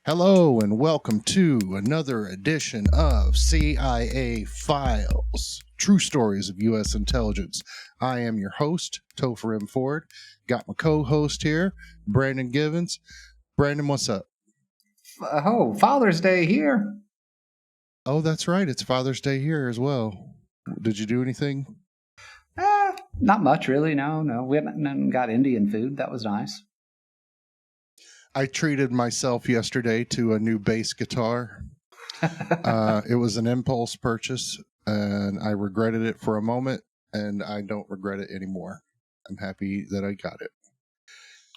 Hello and welcome to another edition of CIA Files, True Stories of U.S. Intelligence. I am your host, Topher M. Ford. Got my co-host here, Brandon Givens. Brandon, what's up? Oh, Father's Day here. Oh, that's right. It's Father's Day here as well. Did you do anything? Not much, really. No. We haven't got Indian food. That was nice. I treated myself yesterday to a new bass guitar. It was an impulse purchase, and I regretted it for a moment, and I don't regret it anymore. I'm happy that I got it.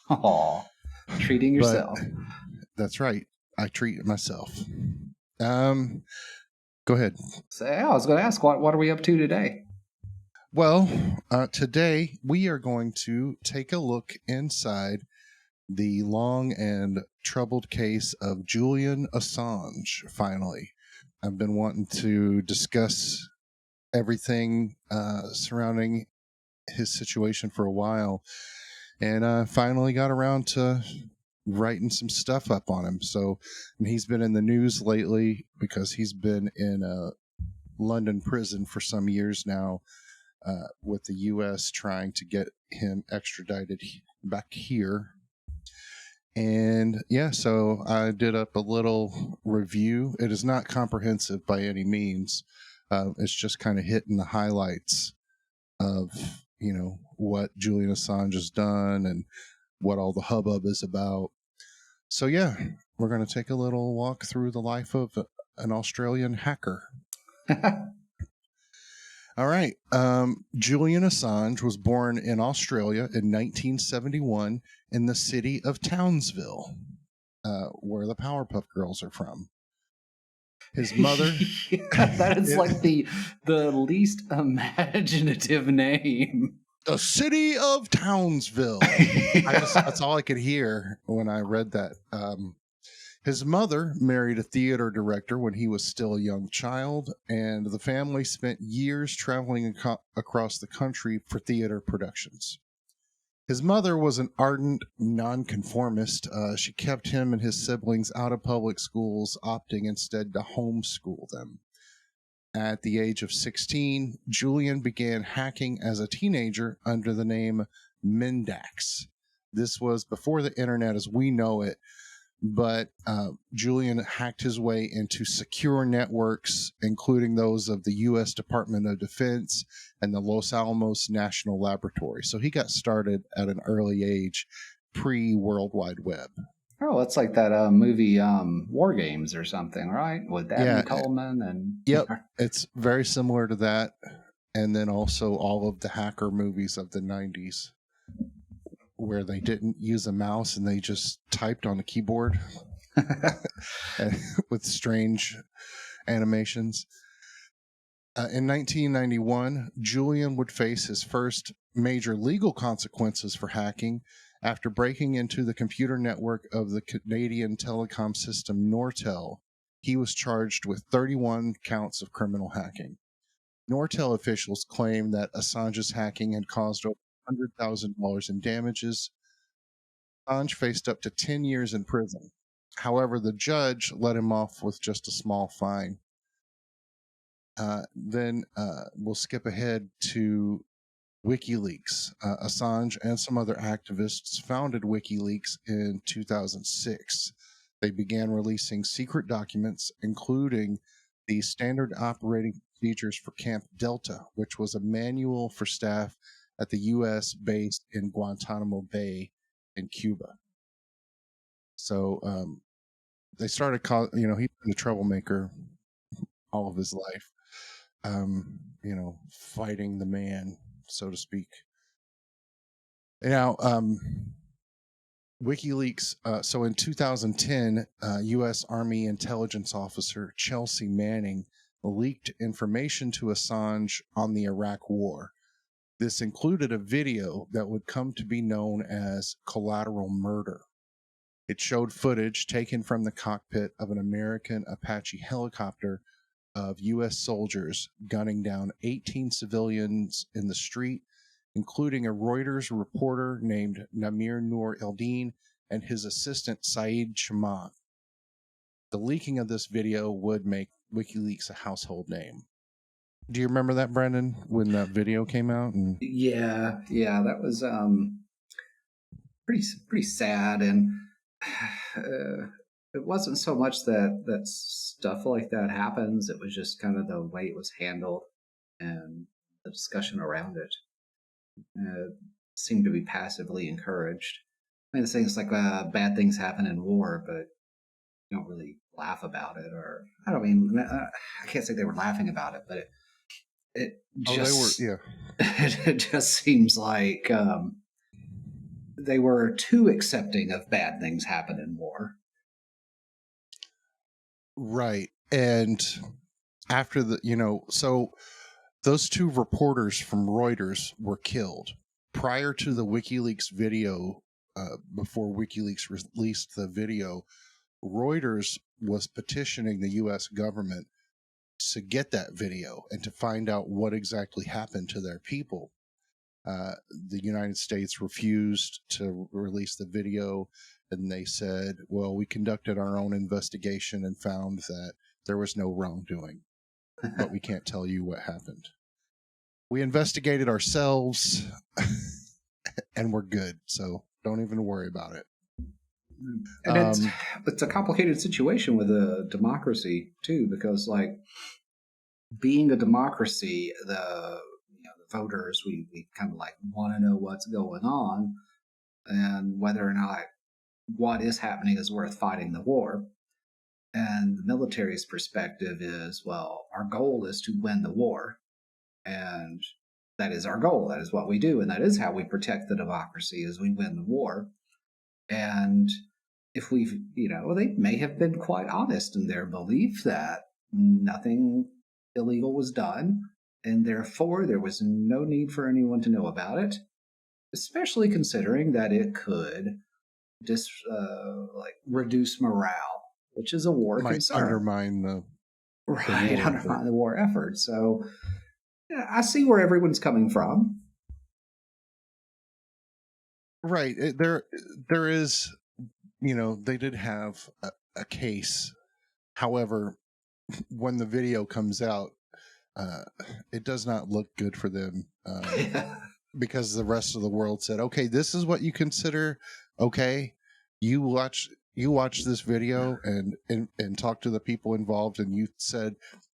Oh, treating yourself. That's right. I treat myself. Go ahead. So, I was going to ask, what are we up to today? Well, today we are going to take a look inside the long and troubled case of Julian Assange, finally. I've been wanting to discuss everything surrounding his situation for a while, and I finally got around to writing some stuff up on him. So, and he's been in the news lately because he's been in a London prison for some years now, with the U.S. trying to get him extradited back here. And yeah, so I did up a little review. It is not comprehensive by any means. It's just kind of hitting the highlights of, what Julian Assange has done and what all the hubbub is about. So yeah, we're going to take a little walk through the life of an Australian hacker. All right. Julian Assange was born in Australia in 1971 in the city of Townsville, where the Powerpuff Girls are from. His mother... That is like the least imaginative name. The city of Townsville. That's all I could hear when I read that. His mother married a theater director when he was still a young child, and the family spent years traveling across the country for theater productions. His mother was an ardent nonconformist. She kept him and his siblings out of public schools, opting instead to homeschool them. At the age of 16, Julian began hacking as a teenager under the name Mendax. This was before the internet as we know it, but Julian hacked his way into secure networks, including those of the U.S. Department of Defense and the Los Alamos National Laboratory. So he got started at an early age, pre-World Wide Web. Oh, it's like that movie War Games or something, right? With Dabney Coleman and... Yep, it's very similar to that. And then also all of the hacker movies of the 90s, where they didn't use a mouse and they just typed on a keyboard with strange animations. In 1991, Julian would face his first major legal consequences for hacking after breaking into the computer network of the Canadian telecom system Nortel. He was charged with 31 counts of criminal hacking. Nortel officials claimed that Assange's hacking had caused over $100,000 in damages. Assange faced up to 10 years in prison. However, the judge let him off with just a small fine. Then we'll skip ahead to Wikileaks. Assange and some other activists founded Wikileaks in 2006. They began releasing secret documents, including the standard operating procedures for Camp Delta, which was a manual for staff at the U.S. base in Guantanamo Bay in Cuba. So they started he's been a troublemaker all of his life, fighting the man, so to speak. Now, WikiLeaks, so in 2010, U.S. Army intelligence officer Chelsea Manning leaked information to Assange on the Iraq War. This included a video that would come to be known as Collateral Murder. It showed footage taken from the cockpit of an American Apache helicopter of U.S. soldiers gunning down 18 civilians in the street, including a Reuters reporter named Namir Noor Eldin and his assistant Saeed Chamath. the leaking of this video would make WikiLeaks a household name. Do you remember that, Brendan, when that video came out? And Yeah, that was pretty sad, and it wasn't so much that stuff like that happens. It was just kind of the way it was handled and the discussion around it seemed to be passively encouraged. I mean, the things like bad things happen in war, but you don't really laugh about it, or I don't mean I can't say they were laughing about it, but it just it just seems like they were too accepting of bad things happen in war. Right. And after so those two reporters from Reuters were killed prior to the WikiLeaks video. Before WikiLeaks released the video, Reuters was petitioning the U.S. government to get that video and to find out what exactly happened to their people. The United States refused to release the video, and they said, well, we conducted our own investigation and found that there was no wrongdoing, but we can't tell you what happened. We investigated ourselves and we're good, so don't even worry about it. And it's a complicated situation with a democracy too, because like being a democracy, the voters, we kind of like want to know what's going on and whether or not what is happening is worth fighting the war. And the military's perspective is, well, our goal is to win the war, and that is our goal. That is what we do, and that is how we protect the democracy, is we win the war. And if we've, they may have been quite honest in their belief that nothing illegal was done, and therefore there was no need for anyone to know about it, especially considering that it could reduce morale, which is a war concern. Undermine the war effort. So yeah, I see where everyone's coming from. Right. There is, they did have a case. However, when the video comes out, it does not look good for them because the rest of the world said, okay, this is what you consider. Okay, you watch this video and talk to the people involved, and you said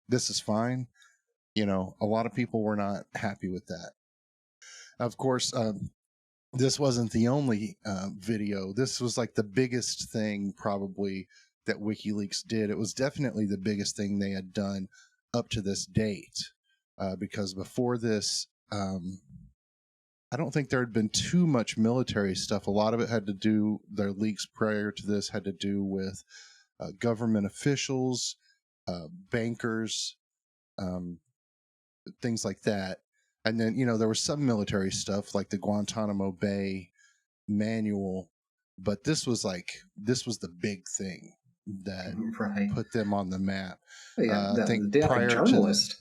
this is fine. A lot of people were not happy with that. Of course, this wasn't the only video. This was like the biggest thing probably that WikiLeaks did. It was definitely the biggest thing they had done up to this date, because before this, I don't think there had been too much military stuff. A lot of it had to do, their leaks prior to this had to do with government officials, bankers, things like that. And then, there was some military stuff like the Guantanamo Bay manual, but this was the big thing that put them on the map. Yeah, I think prior journalist.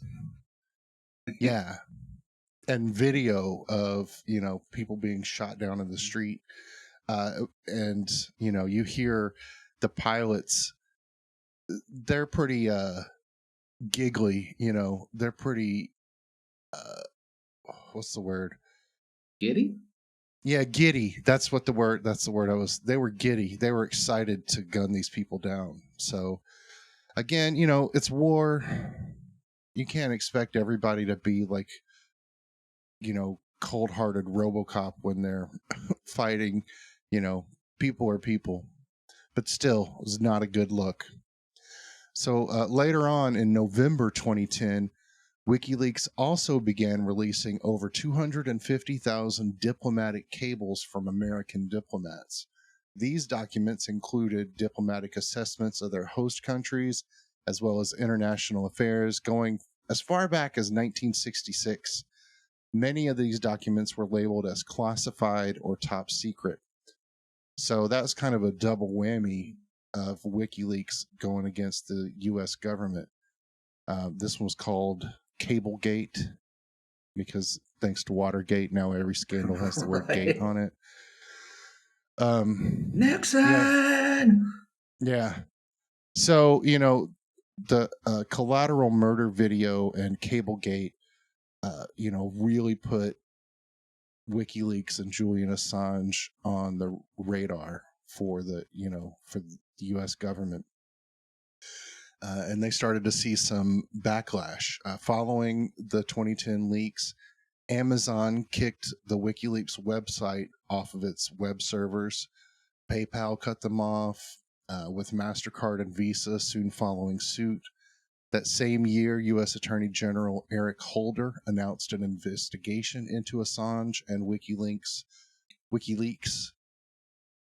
Yeah. And video of, people being shot down in the street. And, you hear the pilots, they're pretty giggly, they're pretty, what's the word? Giddy? Yeah, giddy. That's the word they were giddy. They were excited to gun these people down. So again, it's war. You can't expect everybody to be like, cold-hearted RoboCop when they're fighting. People are people, but still, it was not a good look. So later on in November 2010, WikiLeaks also began releasing over 250,000 diplomatic cables from American diplomats. These documents included diplomatic assessments of their host countries, as well as international affairs going as far back as 1966. Many of these documents were labeled as classified or top secret. So that was kind of a double whammy of WikiLeaks going against the U.S. government. This one was called Cablegate because thanks to Watergate, now every scandal has the word gate on it. Nixon! Yeah. So, the collateral murder video and Cablegate, really put WikiLeaks and Julian Assange on the radar for the U.S. government. And they started to see some backlash. Following the 2010 leaks, Amazon kicked the WikiLeaks website off of its web servers. PayPal cut them off, with MasterCard and Visa soon following suit. That same year, U.S. Attorney General Eric Holder announced an investigation into Assange and WikiLeaks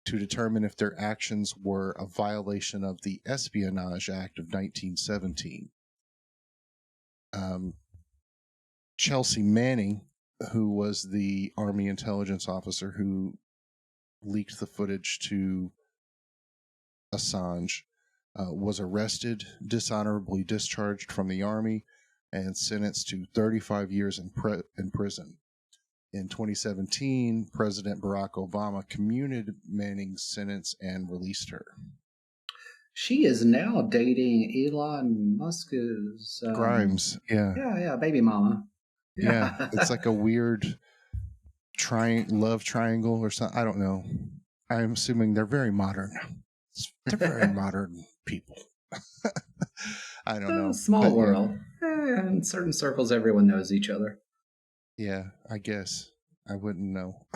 to determine if their actions were a violation of the Espionage Act of 1917. Chelsea Manning, who was the Army intelligence officer who leaked the footage to Assange, was arrested, dishonorably discharged from the Army, and sentenced to 35 years in prison. In 2017, President Barack Obama commuted Manning's sentence and released her. She is now dating Elon Musk's Grimes. Yeah, baby mama. Yeah, it's like a weird love triangle or something. I don't know. I'm assuming they're very modern. They're very modern people. I don't know. Small world. Yeah. In certain circles, everyone knows each other. Yeah, I guess. I wouldn't know.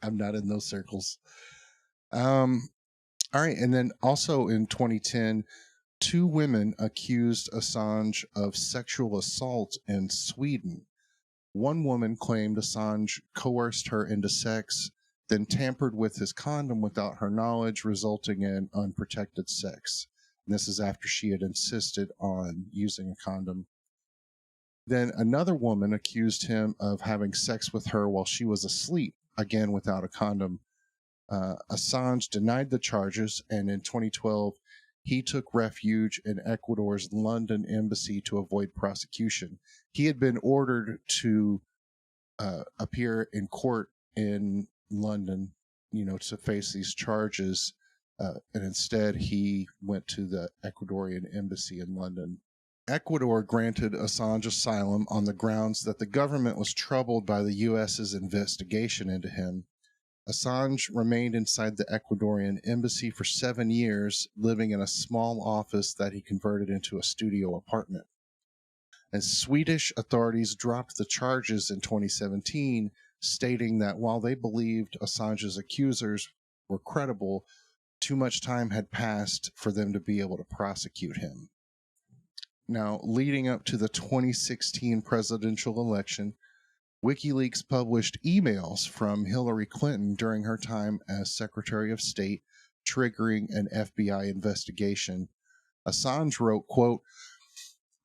I'm not in those circles. All right. And then also in 2010, 2 women accused Assange of sexual assault in Sweden. One woman claimed Assange coerced her into sex, then tampered with his condom without her knowledge, resulting in unprotected sex. And this is after she had insisted on using a condom. Then another woman accused him of having sex with her while she was asleep, again without a condom. Assange denied the charges, and in 2012, he took refuge in Ecuador's London embassy to avoid prosecution. He had been ordered to appear in court in London, to face these charges, and instead he went to the Ecuadorian embassy in London. Ecuador granted Assange asylum on the grounds that the government was troubled by the U.S.'s investigation into him. Assange remained inside the Ecuadorian embassy for 7 years, living in a small office that he converted into a studio apartment. And Swedish authorities dropped the charges in 2017, stating that while they believed Assange's accusers were credible, too much time had passed for them to be able to prosecute him. Now, leading up to the 2016 presidential election, WikiLeaks published emails from Hillary Clinton during her time as Secretary of State, triggering an FBI investigation. Assange wrote, quote,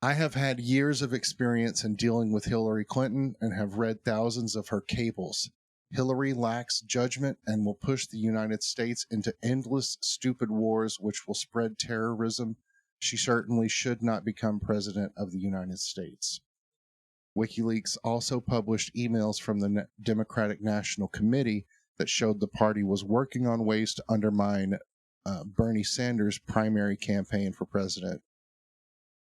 "I have had years of experience in dealing with Hillary Clinton and have read thousands of her cables. Hillary lacks judgment and will push the United States into endless, stupid wars which will spread terrorism. She certainly should not become president of the United States." WikiLeaks also published emails from the Democratic National Committee that showed the party was working on ways to undermine Bernie Sanders' primary campaign for president.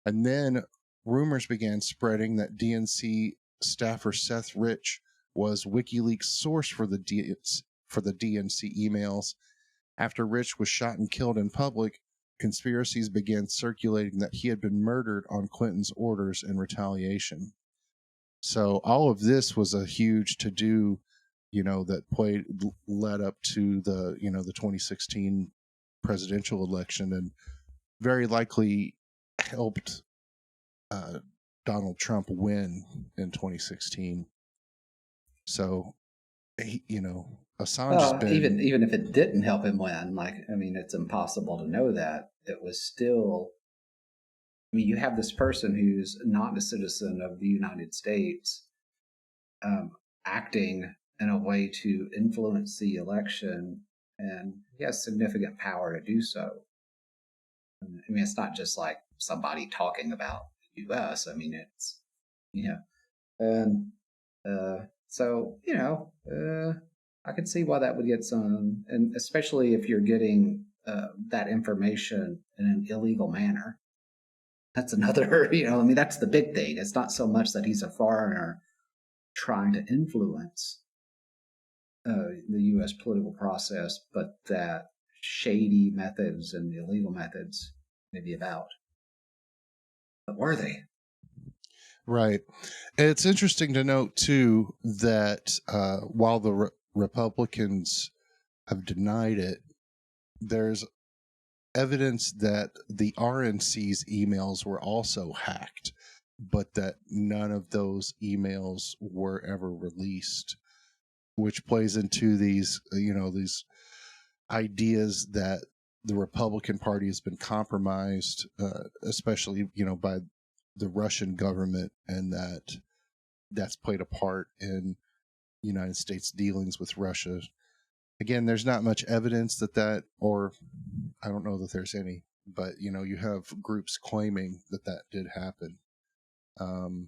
And then rumors began spreading that DNC staffer Seth Rich was WikiLeaks' source for the DNC emails. After Rich was shot and killed in public, conspiracies began circulating that he had been murdered on Clinton's orders in retaliation. So all of this was a huge to-do, that led up to the 2016 presidential election, and very likely helped Donald Trump win in 2016. So, Assange has been... even if it didn't help him win, it's impossible to know that. It was still... you have this person who's not a citizen of the United States acting in a way to influence the election, and he has significant power to do so. It's not just like somebody talking about the U.S. It's, and I could see why that would get some, and especially if you're getting that information in an illegal manner. That's another, I mean, that's the big thing. It's not so much that he's a foreigner trying to influence the U.S. political process, but that shady methods and illegal methods may be about. But were they? Right. It's interesting to note, too, that while the Republicans have denied it, there's evidence that the RNC's emails were also hacked, but that none of those emails were ever released, which plays into these, these ideas that the Republican Party has been compromised, especially, by the Russian government, and that's played a part in United States dealings with Russia. Again, there's not much evidence or I don't know that there's any, but you have groups claiming that did happen. Well,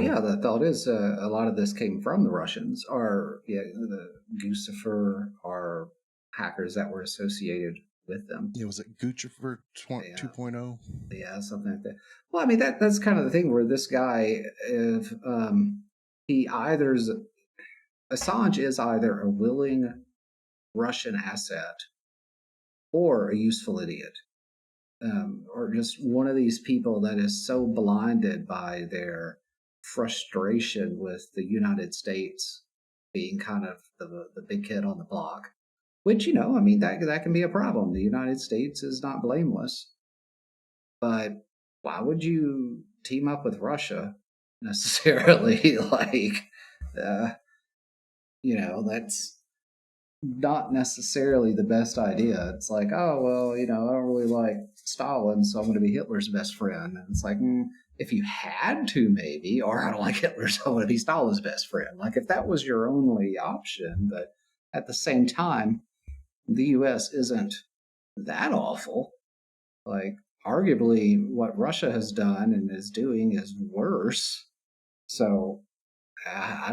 yeah, the thought is a lot of this came from the Russians, or the Guccifer, or hackers that were associated with them. Yeah, was it Guccifer 2.0? Yeah, something like that. Well, I mean, that's kind of the thing where this guy, if Assange is either a willing Russian asset or a useful idiot, or just one of these people that is so blinded by their frustration with the United States being kind of the big kid on the block, which, I mean, that can be a problem. The United States is not blameless, but why would you team up with Russia necessarily? That's not necessarily the best idea. It's like, oh, well, I don't really like Stalin, so I'm going to be Hitler's best friend. And it's like, if you had to, maybe, or I don't like Hitler, so I'm going to be Stalin's best friend. Like, if that was your only option, but at the same time, the U.S. isn't that awful. Like, arguably, what Russia has done and is doing is worse. So, I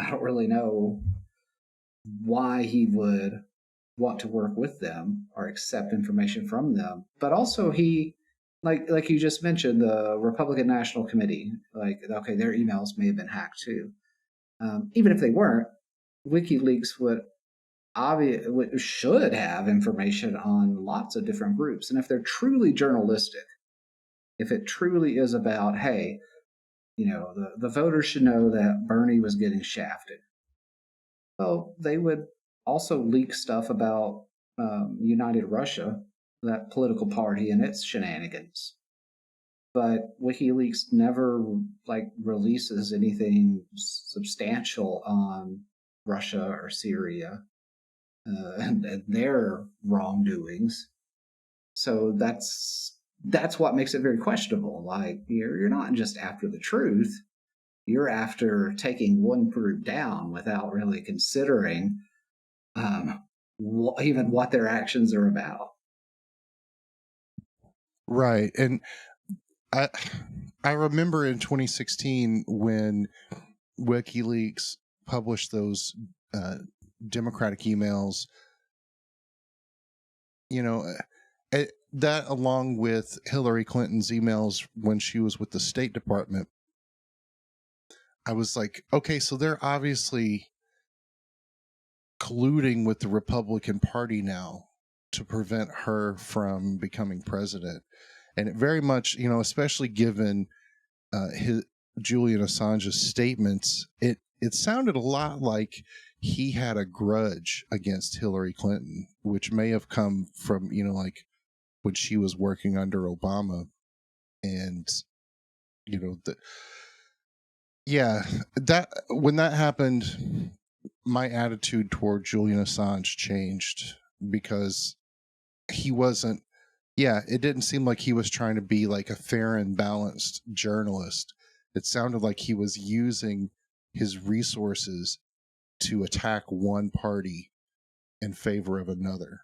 don't really know why he would want to work with them or accept information from them. But also, he, like you just mentioned, the Republican National Committee, okay, their emails may have been hacked too. Even if they weren't, WikiLeaks should have information on lots of different groups. And if they're truly journalistic, if it truly is about, hey, the voters should know that Bernie was getting shafted, well, they would also leak stuff about United Russia, that political party, and its shenanigans. But WikiLeaks never releases anything substantial on Russia or Syria and their wrongdoings. So that's what makes it very questionable. Like, you're not just after the truth. You're after taking one group down without really considering even what their actions are about. Right. And I remember in 2016 when WikiLeaks published those Democratic emails, that along with Hillary Clinton's emails when she was with the State Department, I was like, okay, so they're obviously colluding with the Republican Party now to prevent her from becoming president. And it very much, especially given Julian Assange's statements, it sounded a lot like he had a grudge against Hillary Clinton, which may have come from, when she was working under Obama. And, that when that happened, my attitude toward Julian Assange changed, because he wasn't, it didn't seem like he was trying to be like a fair and balanced journalist. It sounded like he was using his resources to attack one party in favor of another.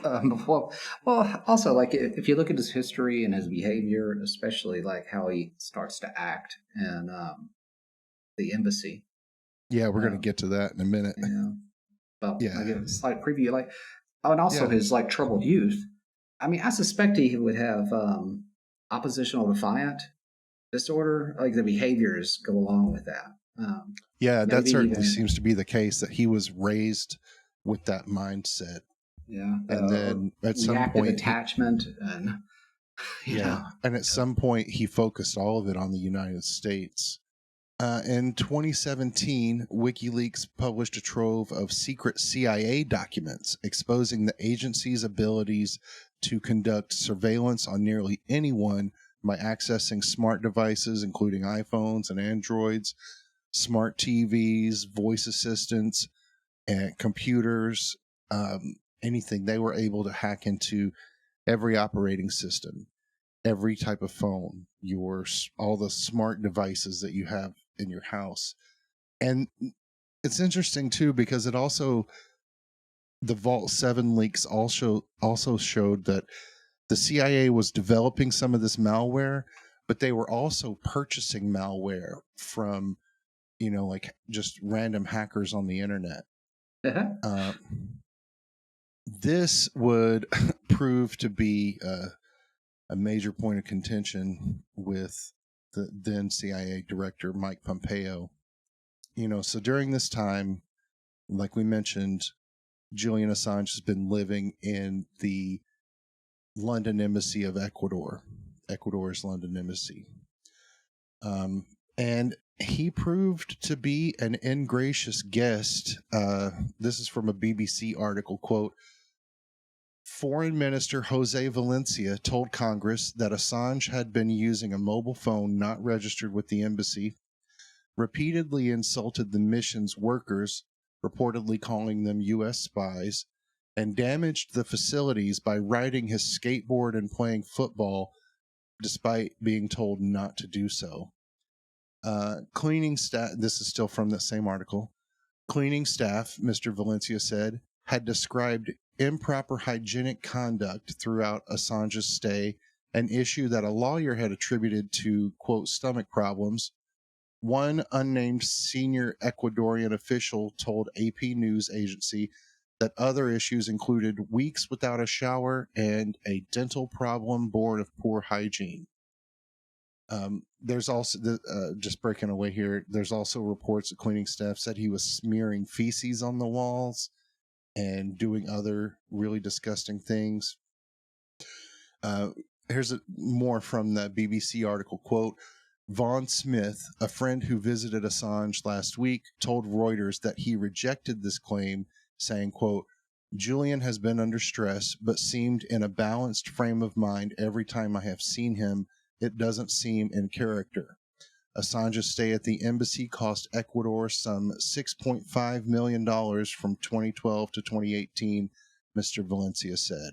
Well, also, if you look at his history and his behavior, especially how he starts to act in the embassy. Yeah, we're going to get to that in a minute. Yeah. Well, I Yeah. give a slight preview. Like, oh, and also Yeah. his like troubled youth. I mean, I suspect he would have oppositional defiant disorder. Like the behaviors go along with that. Yeah, that Maybe certainly even seems to be the case, that he was raised with that mindset. yeah, And then at some reactive point attachment and you yeah, know, and at some point he focused all of it on the United States. In 2017, WikiLeaks published a trove of secret CIA documents exposing the agency's abilities to conduct surveillance on nearly anyone by accessing smart devices, including iPhones and Androids, smart TVs, voice assistants, and computers, anything. They were able to hack into every operating system, every type of phone, all the smart devices that you have in your house. And it's interesting too, because it also, the Vault 7 leaks also showed that the CIA was developing some of this malware, but they were also purchasing malware from, like just random hackers on the internet. Uh, this would prove to be a major point of contention with the then CIA director, Mike Pompeo. So during this time, like we mentioned, Julian Assange has been living in the London Embassy of Ecuador, Ecuador's London Embassy. And he proved to be an ingracious guest. This is from a BBC article, quote, Foreign Minister Jose Valencia told Congress that Assange had been using a mobile phone not registered with the embassy, repeatedly insulted the mission's workers, reportedly calling them U.S. spies, and damaged the facilities by riding his skateboard and playing football, despite being told not to do so. Cleaning staff, this is still from the same article, cleaning staff, Mr. Valencia said, had described improper hygienic conduct throughout Assange's stay, an issue that a lawyer had attributed to, quote, stomach problems. One unnamed senior Ecuadorian official told AP News Agency that other issues included weeks without a shower and a dental problem born of poor hygiene. There's also, just breaking away here, there's also reports that cleaning staff said he was smearing feces on the walls and doing other really disgusting things. Here's more from the BBC article, quote, Vaughn Smith, a friend who visited Assange last week, told Reuters that he rejected this claim, saying, quote, Julian has been under stress, but seemed in a balanced frame of mind every time I have seen him. It doesn't seem in character. Assange's stay at the embassy cost Ecuador some $6.5 million from 2012 to 2018, Mr. Valencia said.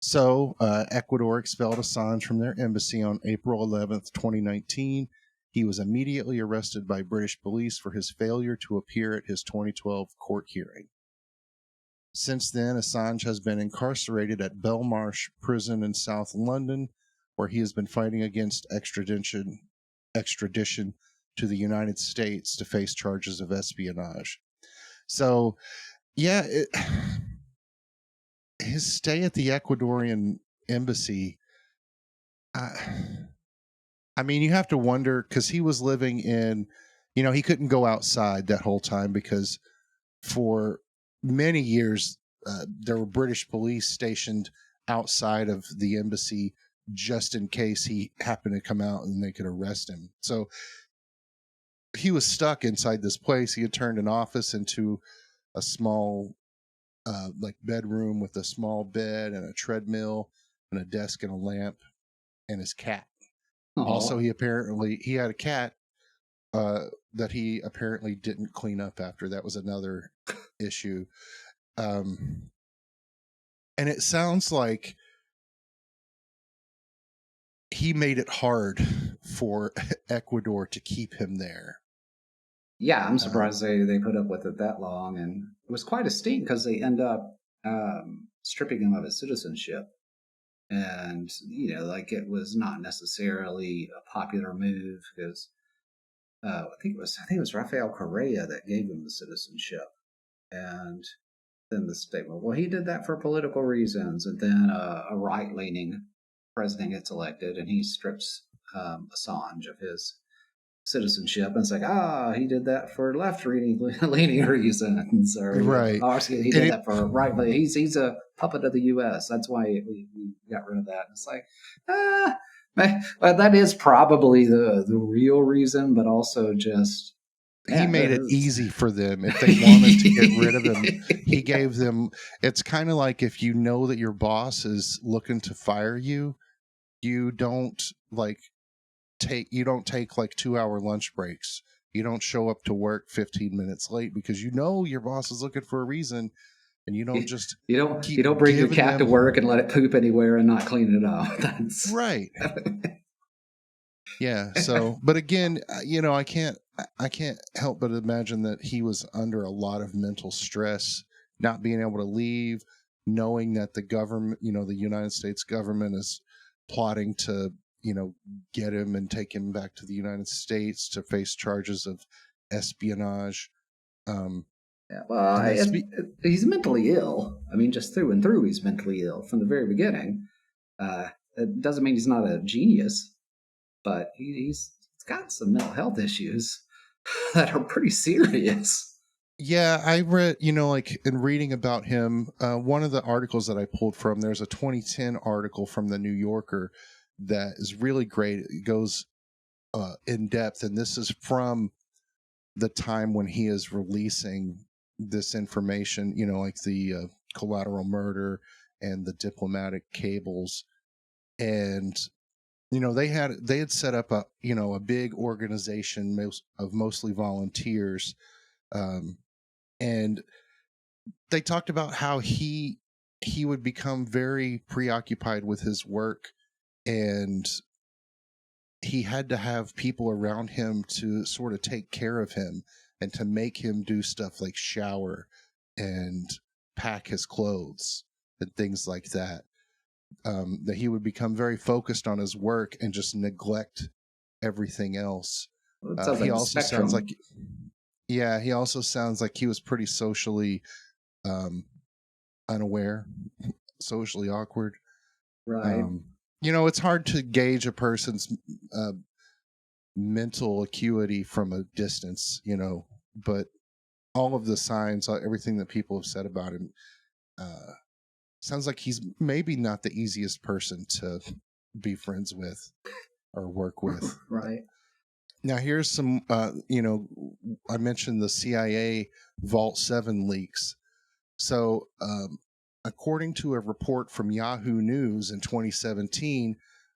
So, Ecuador expelled Assange from their embassy on April 11th, 2019. He was immediately arrested by British police for his failure to appear at his 2012 court hearing. Since then, Assange has been incarcerated at Belmarsh Prison in South London, where he has been fighting against extradition to the United States to face charges of espionage. So, yeah, his stay at the Ecuadorian embassy, I mean, you have to wonder, because he was living in, he couldn't go outside that whole time because for many years there were British police stationed outside of the embassy just in case he happened to come out and they could arrest him. So he was stuck inside this place. He had turned an office into a small like bedroom with a small bed and a treadmill and a desk and a lamp and his cat. oh, Also, he had a cat that he apparently didn't clean up after. That was another issue. And it sounds like he made it hard for Ecuador to keep him there. yeah, I'm surprised they put up with it that long, and it was quite a stink because they end up stripping him of his citizenship, and like it was not necessarily a popular move because I think it was Rafael Correa that gave him the citizenship, And then the statement, well, he did that for political reasons. And then a right-leaning president gets elected, and he strips Assange of his citizenship, and it's like, he did that for left-leaning reasons, or Right. he And did that for right. He's a puppet of the U.S. That's why we got rid of that. And it's like, well, that is probably the real reason, but also just he made it easy for them. If they wanted to get rid of him, he gave them. It's kind of like if you know that your boss is looking to fire you, you don't take like 2-hour lunch breaks. You don't show up to work 15 minutes late because you know your boss is looking for a reason, and you don't just you don't bring your cat to work and let it poop anywhere and not clean it up. That's right. Yeah. So, but again, I can't help but imagine that he was under a lot of mental stress, not being able to leave, knowing that the government, the United States government is plotting to, get him and take him back to the United States to face charges of espionage. Yeah, well, he's mentally ill. I mean, just through and through, he's mentally ill from the very beginning. It doesn't mean he's not a genius, but he's got some mental health issues that are pretty serious. Yeah, I read, in reading about him, one of the articles that I pulled from, there's a 2010 article from the New Yorker that is really great. It goes in depth, and this is from the time when he is releasing this information, like the collateral murder and the diplomatic cables. And they had set up a big organization of mostly volunteers, and they talked about how he would become very preoccupied with his work, and he had to have people around him to sort of take care of him and to make him do stuff like shower and pack his clothes and things like that. That he would become very focused on his work and just neglect everything else. He also sounds like, he also sounds like he was pretty socially unaware, socially awkward. Right. It's hard to gauge a person's mental acuity from a distance, but all of the signs, everything that people have said about him, sounds like he's maybe not the easiest person to be friends with or work with. Right. Now, here's some, I mentioned the CIA Vault 7 leaks. So, according to a report from Yahoo News in 2017,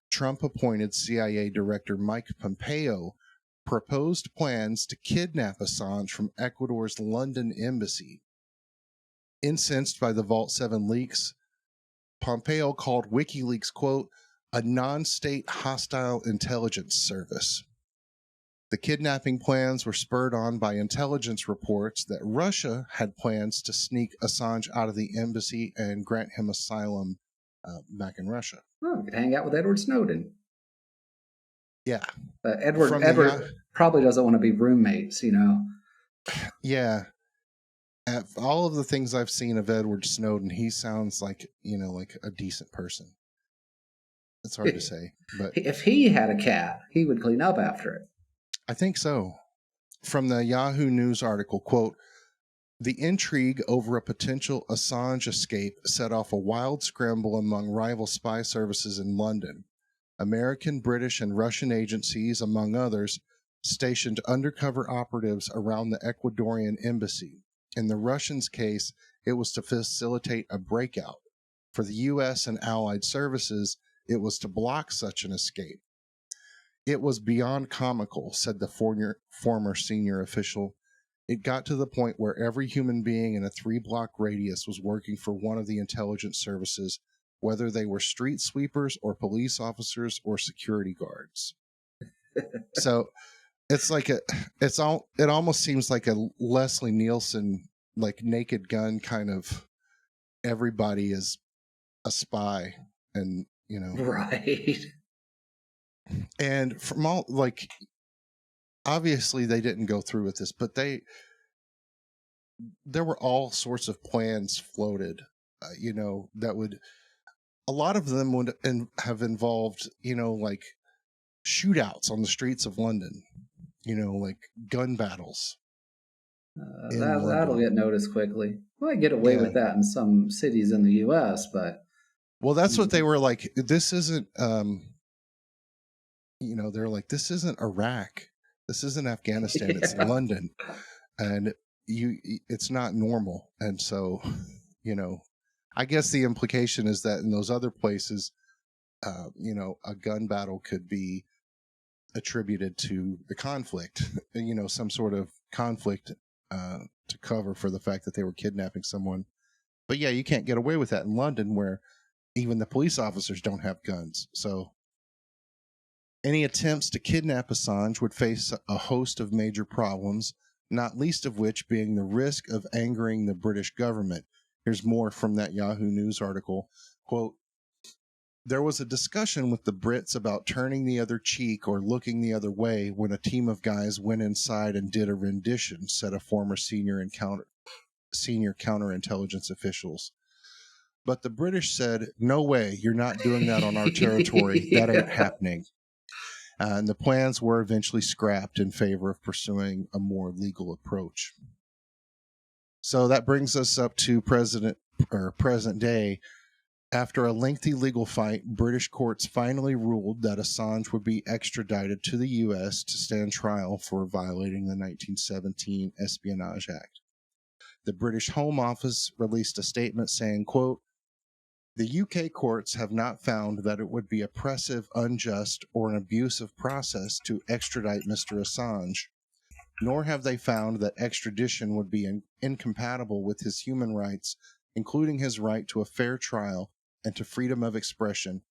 Trump appointed CIA Director Mike Pompeo proposed plans to kidnap Assange from Ecuador's London embassy. Incensed by the Vault 7 leaks, Pompeo called Wikileaks, quote, a non-state hostile intelligence service. The kidnapping plans were spurred on by intelligence reports that Russia had plans to sneak Assange out of the embassy and grant him asylum back in Russia. Oh, you could hang out with Edward Snowden. Yeah. Edward probably doesn't want to be roommates, Yeah. All of the things I've seen of Edward Snowden, he sounds like, like a decent person. It's hard to say. But if he had a cat, he would clean up after it. I think so. From the Yahoo News article, quote, the intrigue over a potential Assange escape set off a wild scramble among rival spy services in London. American, British, and Russian agencies, among others, stationed undercover operatives around the Ecuadorian embassy. In the Russians' case, it was to facilitate a breakout. For the U.S. and allied services, it was to block such an escape. It was beyond comical, said the former senior official. It got to the point where every human being in a 3-block radius was working for one of the intelligence services, whether they were street sweepers or police officers or security guards. So it's like it almost seems like a Leslie Nielsen, like Naked Gun kind of, everybody is a spy, and right. And from all, obviously they didn't go through with this, but there were all sorts of plans floated, that would, a lot of them would have involved, like shootouts on the streets of London, like gun battles in That'll London. get noticed quickly. Might get away Yeah. with that in some cities in the U.S., but Well, that's what they were like. This isn't, they're like, this isn't Iraq. This isn't Afghanistan. It's yeah. London. And it's not normal. And so, I guess the implication is that in those other places, a gun battle could be attributed to the conflict, some sort of conflict to cover for the fact that they were kidnapping someone. But yeah, you can't get away with that in London, where even the police officers don't have guns. So any attempts to kidnap Assange would face a host of major problems, not least of which being the risk of angering the British government. Here's more from that Yahoo News article. Quote, there was a discussion with the Brits about turning the other cheek or looking the other way when a team of guys went inside and did a rendition, said a former senior counterintelligence officials. But the British said, no way, you're not doing that on our territory. That ain't happening. And the plans were eventually scrapped in favor of pursuing a more legal approach. So that brings us up to present day. After a lengthy legal fight, British courts finally ruled that Assange would be extradited to the U.S. to stand trial for violating the 1917 Espionage Act. The British Home Office released a statement saying, quote, the UK courts have not found that it would be oppressive, unjust, or an abusive process to extradite Mr. Assange, nor have they found that extradition would be incompatible with his human rights, including his right to a fair trial and to freedom of expression,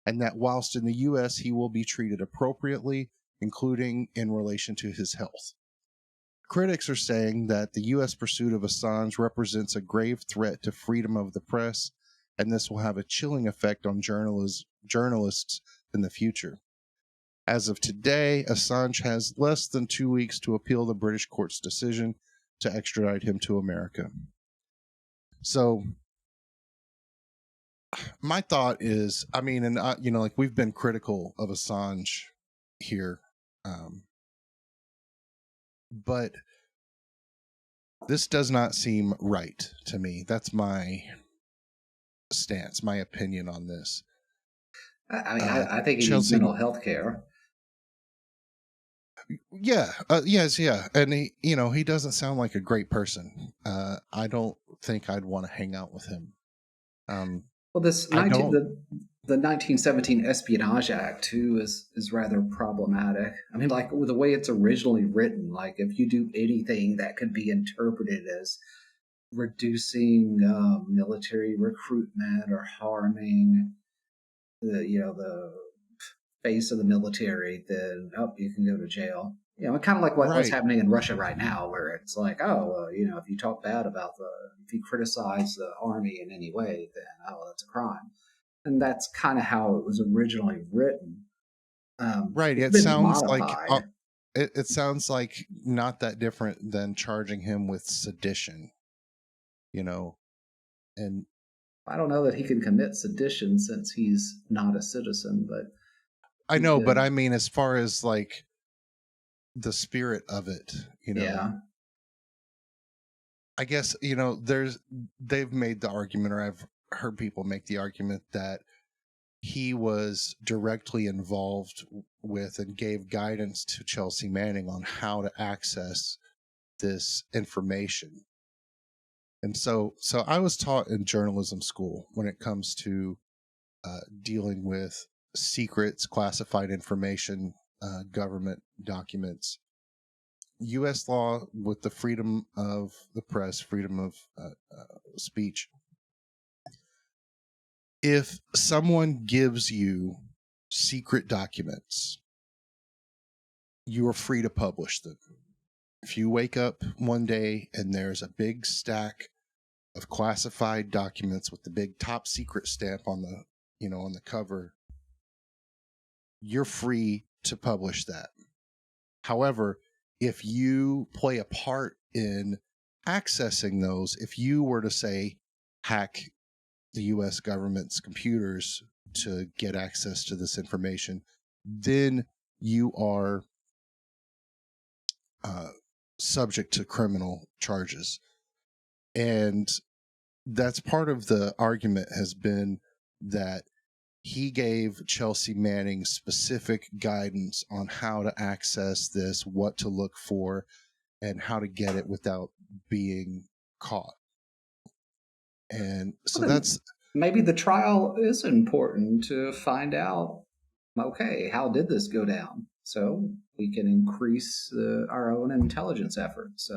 and that whilst in the U.S. he will be treated appropriately, including in relation to his health. Critics are saying that the U.S. pursuit of Assange represents a grave threat to freedom of the press, and this will have a chilling effect on journalists in the future. As of today, Assange has less than 2 weeks to appeal the British court's decision to extradite him to America. So, my thought is, like we've been critical of Assange here, but this does not seem right to me. That's my stance, my opinion on this. I think he needs Chelsea, mental health care. Yeah, yeah, and he doesn't sound like a great person. I don't think I'd want to hang out with him. Well, the 1917 Espionage Act too is rather problematic. I mean, like with the way it's originally written, like if you do anything that could be interpreted as reducing military recruitment or harming the face of the military, then you can go to jail. Kind of like what's happening in Russia right now, where it's like, if you talk bad about if you criticize the army in any way, then that's a crime, and that's kind of how it was originally written. Right. It's It been sounds like modified. it sounds like not that different than charging him with sedition. And I don't know that he can commit sedition since he's not a citizen, but I know, but I mean, as far as like the spirit of it, yeah. I guess, they've made the argument, or I've heard people make the argument that he was directly involved with and gave guidance to Chelsea Manning on how to access this information. And so I was taught in journalism school when it comes to dealing with secrets, classified information, government documents. U.S. law with the freedom of the press, freedom of speech. If someone gives you secret documents, you are free to publish them. If you wake up one day and there's a big stack of classified documents with the big top secret stamp on the cover, you're free to publish that. However, if you play a part in accessing those, if you were to say hack the U.S. government's computers to get access to this information, then you are subject to criminal charges. And that's part of the argument has been that he gave Chelsea Manning specific guidance on how to access this, what to look for, and how to get it without being caught. And so that's maybe the trial is important to find out, okay, how did this go down? So we can increase our own intelligence efforts,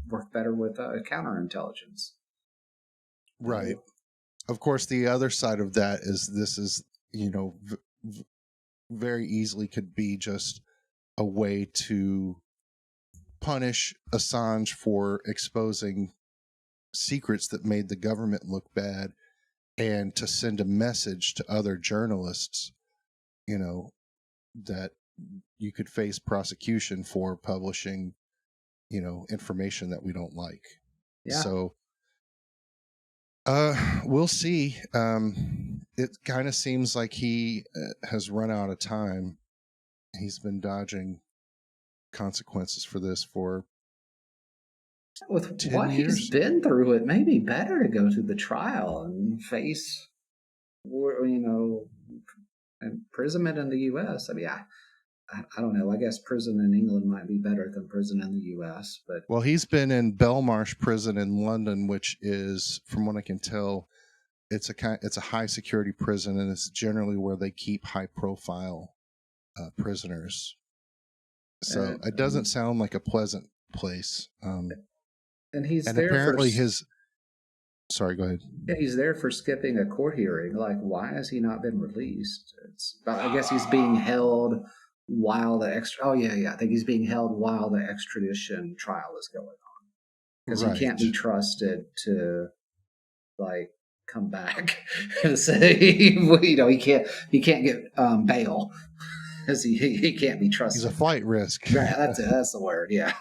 work better with counterintelligence. right. Of course, the other side of that is this is, very easily could be just a way to punish Assange for exposing secrets that made the government look bad, and to send a message to other journalists, that you could face prosecution for publishing, information that we don't like. Yeah. So we'll see. It kind of seems like he has run out of time. He's been dodging consequences for this for with 10 what years. He's been through, it may be better to go to the trial and face, imprisonment in the U.S. I mean, I don't know. I guess prison in England might be better than prison in the U.S. But well, he's been in Belmarsh prison in London, which is, from what I can tell, it's a high security prison, and it's generally where they keep high profile prisoners. So it doesn't sound like a pleasant place. And he's and there apparently for, sorry, go ahead. Yeah, he's there for skipping a court hearing. Like, why has he not been released? I guess he's being held while the I think he's being held while the extradition trial is going on, because he can't be trusted to come back and say he can't get bail, because he can't be trusted. He's a flight risk. Right, that's the word. Yeah.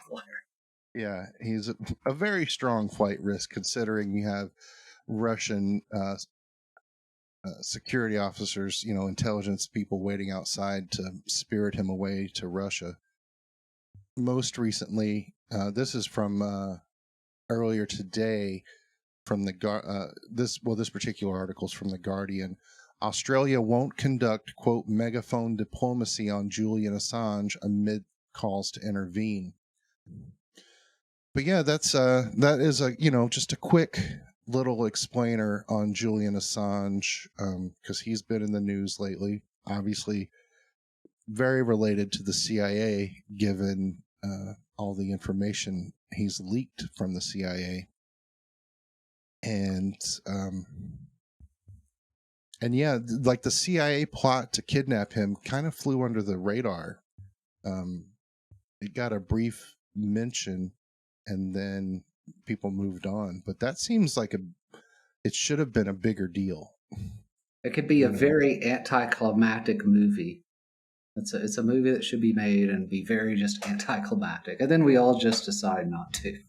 Yeah, he's a very strong flight risk, considering you have Russian security officers, intelligence people waiting outside to spirit him away to Russia. Most recently, this is from earlier today, from the this particular article is from The Guardian. Australia won't conduct, quote, megaphone diplomacy on Julian Assange amid calls to intervene. But yeah, that is just a quick little explainer on Julian Assange, because he's been in the news lately, obviously very related to the CIA, given all the information he's leaked from the CIA. And yeah, like the CIA plot to kidnap him kind of flew under the radar. It got a brief mention, and then people moved on. But that seems like it should have been a bigger deal. It could be a very anticlimactic movie. It's a movie that should be made and be very just anticlimactic, and then we all just decide not to.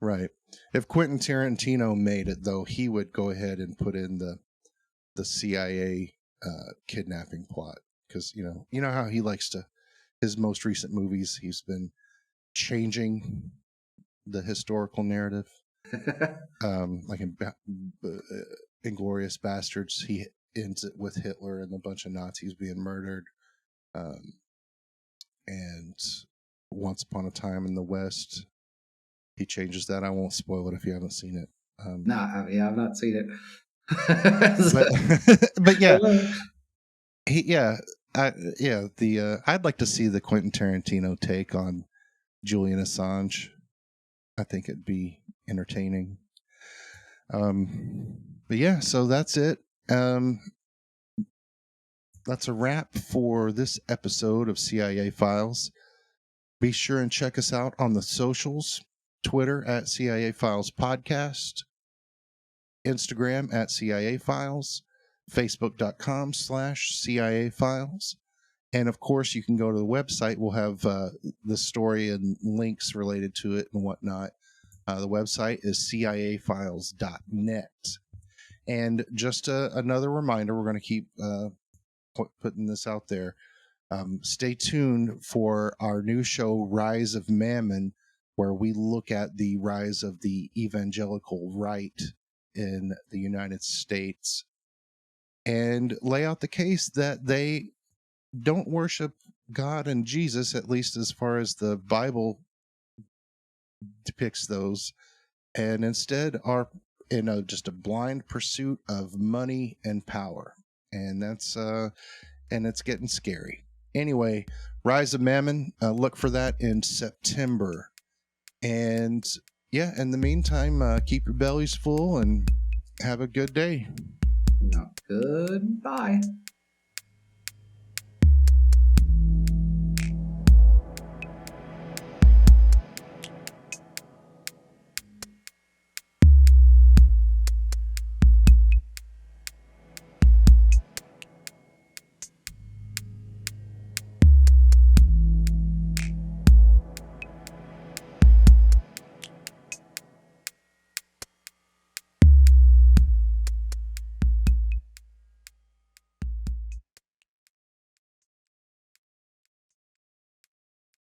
Right. If Quentin Tarantino made it, though, he would go ahead and put in the CIA kidnapping plot, because you know how he likes to, his most recent movies, he's been changing the historical narrative. Like in Inglourious Bastards, he ends it with Hitler and a bunch of Nazis being murdered. And Once Upon a Time in the West, he changes that. I won't spoil it if you haven't seen it. No, I've not seen it. but yeah, I'd like to see the Quentin Tarantino take on Julian Assange. I think it'd be entertaining. But yeah, so that's it. That's a wrap for this episode of CIA Files. Be sure and check us out on the socials. Twitter at CIA Files Podcast, Instagram at CIA Files, Facebook.com/CIA Files. And of course, you can go to the website. We'll have the story and links related to it and whatnot The website is ciafiles.net. And just another reminder, we're going to keep putting this out there. Stay tuned for our new show, Rise of Mammon, where we look at the rise of the evangelical right in the United States and lay out the case that they don't worship God and Jesus, at least as far as the Bible depicts those, and instead are in just a blind pursuit of money and power. And that's and it's getting scary. Anyway, Rise of Mammon, look for that in September. And yeah, in the meantime, keep your bellies full and have a good day. Goodbye.